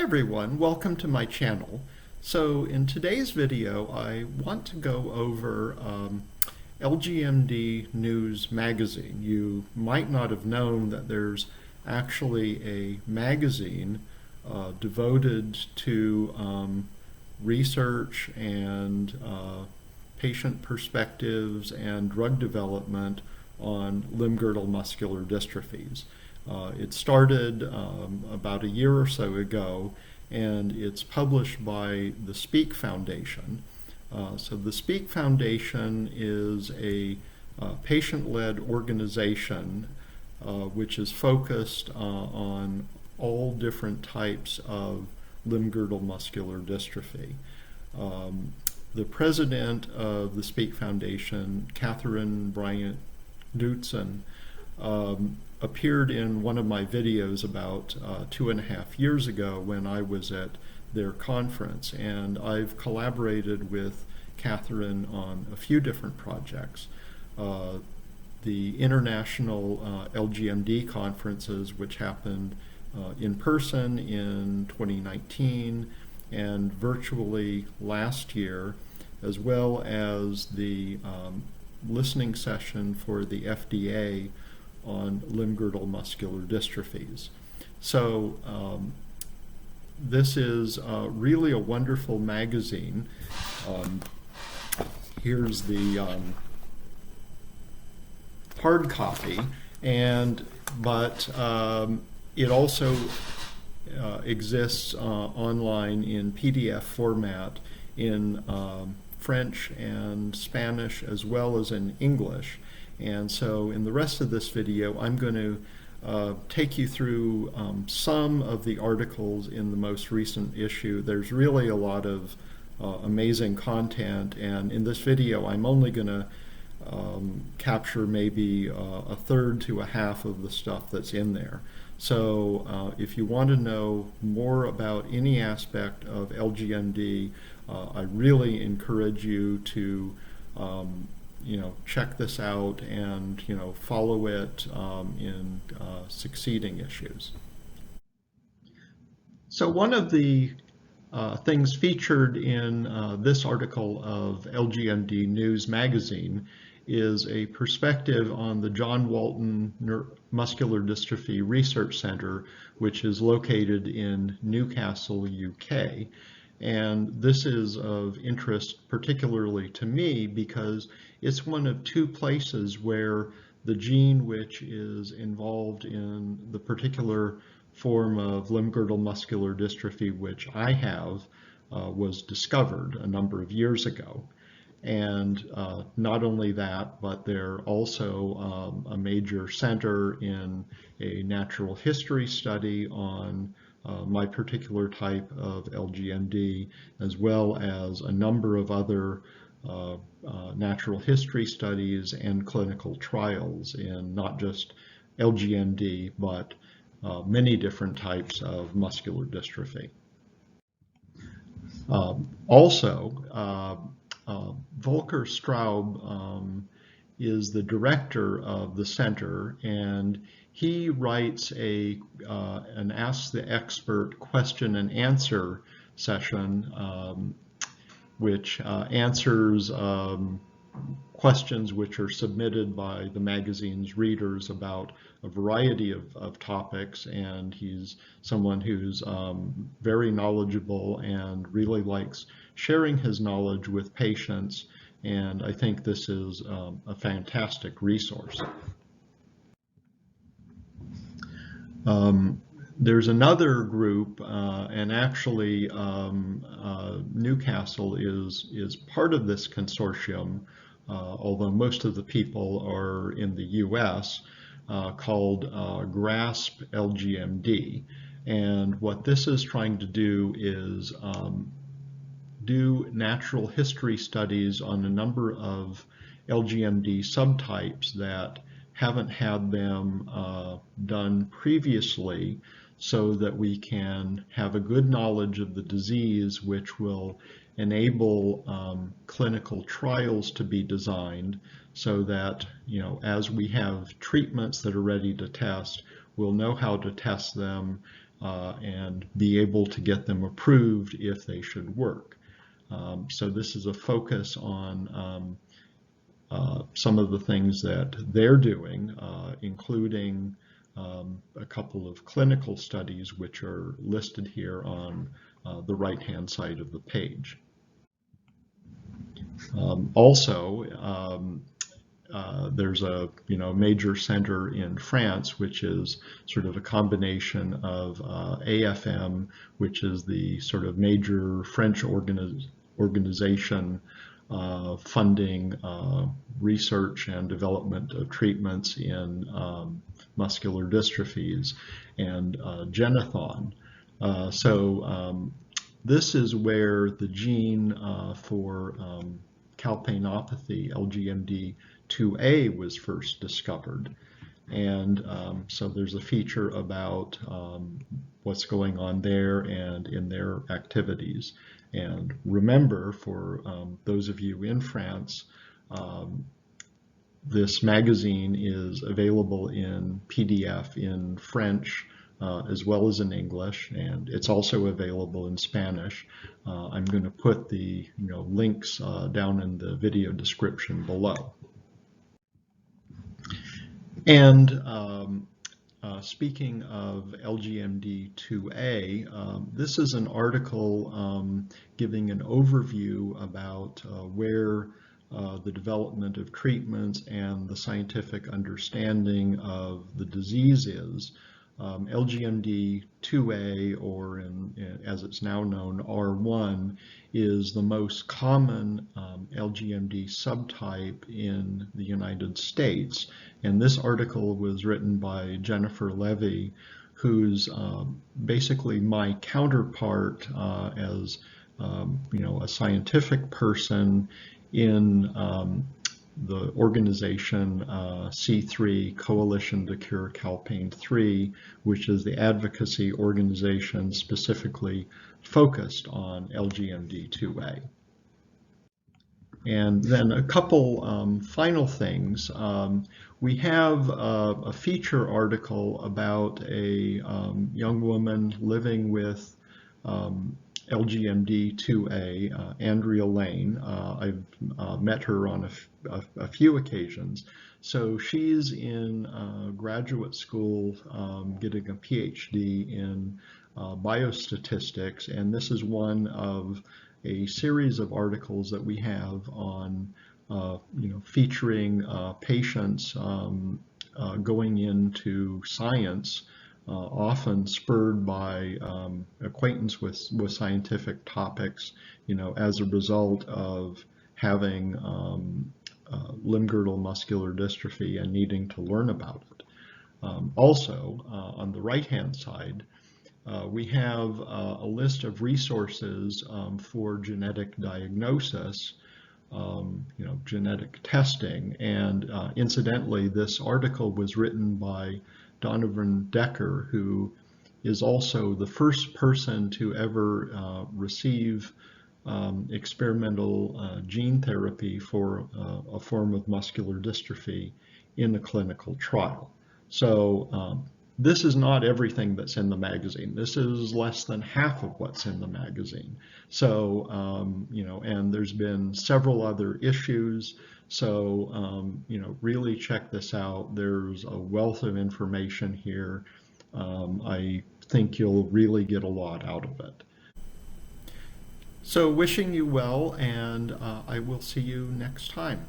everyone, welcome to my channel. So in today's video I want to go over LGMD News magazine. You might not have known that there's actually a magazine devoted to research and patient perspectives and drug development on limb girdle muscular dystrophies. It started about a year or so ago, and it's published by the Speak Foundation. So the Speak Foundation is a patient-led organization which is focused on all different types of limb girdle muscular dystrophy. The president of the Speak Foundation, Catherine Bryant-Dutzen, appeared in one of my videos about 2.5 years ago when I was at their conference, and I've collaborated with Catherine on a few different projects. The international LGMD conferences, which happened in person in 2019 and virtually last year, as well as the listening session for the FDA on limb girdle muscular dystrophies. So this is really a wonderful magazine. Here's the hard copy, but it also exists online in PDF format in French and Spanish as well as in English. And so in the rest of this video, I'm going to take you through some of the articles in the most recent issue. There's really a lot of amazing content, and in this video, I'm only going to capture maybe a third to a half of the stuff that's in there. So if you want to know more about any aspect of LGMD, I really encourage you to check this out and follow it in succeeding issues. So one of the things featured in this article of LGMD News magazine is a perspective on the John Walton Muscular Dystrophy Research Center, which is located in Newcastle, UK. And this is of interest particularly to me because it's one of two places where the gene which is involved in the particular form of limb girdle muscular dystrophy which I have was discovered a number of years ago. And not only that, but they're also a major center in a natural history study on my particular type of LGMD, as well as a number of other natural history studies and clinical trials in not just LGMD, but many different types of muscular dystrophy. Volker Straub is the director of the center, and he writes an Ask the Expert question and answer session, which answers questions which are submitted by the magazine's readers about a variety of topics, and he's someone who's very knowledgeable and really likes sharing his knowledge with patients, and I think this is a fantastic resource. There's another group, and actually Newcastle is part of this consortium, although most of the people are in the US, called GRASP LGMD. And what this is trying to do is do natural history studies on a number of LGMD subtypes that haven't had them done previously, so that we can have a good knowledge of the disease, which will enable clinical trials to be designed so that, as we have treatments that are ready to test, we'll know how to test them and be able to get them approved if they should work. So this is a focus on some of the things that they're doing, including a couple of clinical studies which are listed here on the right-hand side of the page. Also, there's a major center in France, which is sort of a combination of AFM, which is the sort of major French organization funding research and development of treatments in muscular dystrophies, and Genethon. This is where the gene for calpainopathy, LGMD 2A, was first discovered. And so there's a feature about what's going on there and in their activities. And remember, for those of you in France, this magazine is available in PDF in French as well as in English, and it's also available in Spanish. I'm going to put the links down in the video description below. And speaking of LGMD2A, this is an article giving an overview about where the development of treatments and the scientific understanding of the disease is. LGMD2A, or as it's now known, R1, is the most common LGMD subtype in the United States. And this article was written by Jennifer Levy, who's basically my counterpart as a scientific person in the organization C3, Coalition to Cure Calpain 3, which is the advocacy organization specifically focused on LGMD2A. And then a couple final things. We have a feature article about a young woman living with LGMD2A, Andrea Lane. I've met her on a few occasions. So she's in graduate school getting a PhD in biostatistics, and this is one of a series of articles that we have on featuring patients going into science, often spurred by acquaintance with scientific topics, as a result of having limb girdle muscular dystrophy and needing to learn about it. Also, on the right-hand side, we have a list of resources for genetic diagnosis, genetic testing, and incidentally, this article was written by Donovan Decker, who is also the first person to ever receive experimental gene therapy for a form of muscular dystrophy in a clinical trial. So this is not everything that's in the magazine. This is less than half of what's in the magazine. So, and there's been several other issues. So, really check this out. There's a wealth of information here. I think you'll really get a lot out of it. So wishing you well, and I will see you next time.